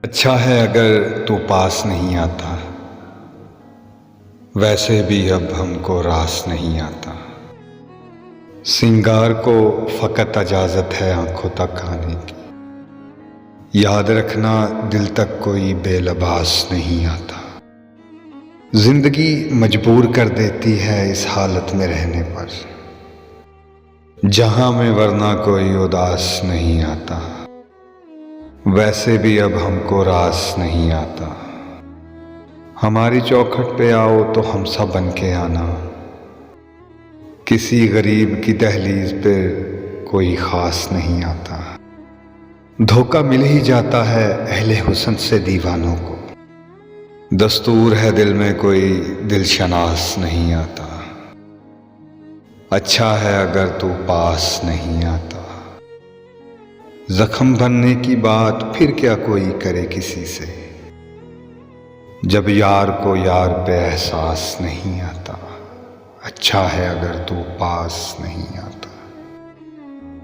अच्छा है अगर तू पास नहीं आता, वैसे भी अब हमको रास नहीं आता। सिंगार को फकत इजाजत है आंखों तक आने की, याद रखना दिल तक कोई बेलबास नहीं आता। जिंदगी मजबूर कर देती है इस हालत में रहने पर, जहां में वरना कोई उदास नहीं आता। वैसे भी अब हमको रास नहीं आता। हमारी चौखट पे आओ तो हम सब बन के आना, किसी गरीब की दहलीज पे कोई खास नहीं आता। धोखा मिल ही जाता है अहले हुस्न से दीवानों को, दस्तूर है दिल में कोई दिलशनास नहीं आता। अच्छा है अगर तू पास नहीं आता, जख्म बनने की बात फिर क्या कोई करे किसी से, जब यार को यार पे एहसास नहीं आता। अच्छा है अगर तू पास नहीं आता।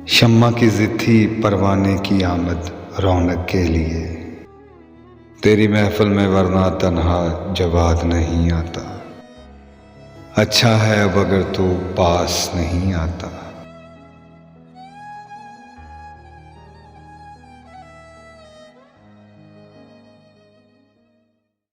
शम्मा की जिद थी परवाने की आमद रौनक के लिए, तेरी महफिल में वरना तन्हा जवाद नहीं आता। अच्छा है अब अगर तू पास नहीं आता।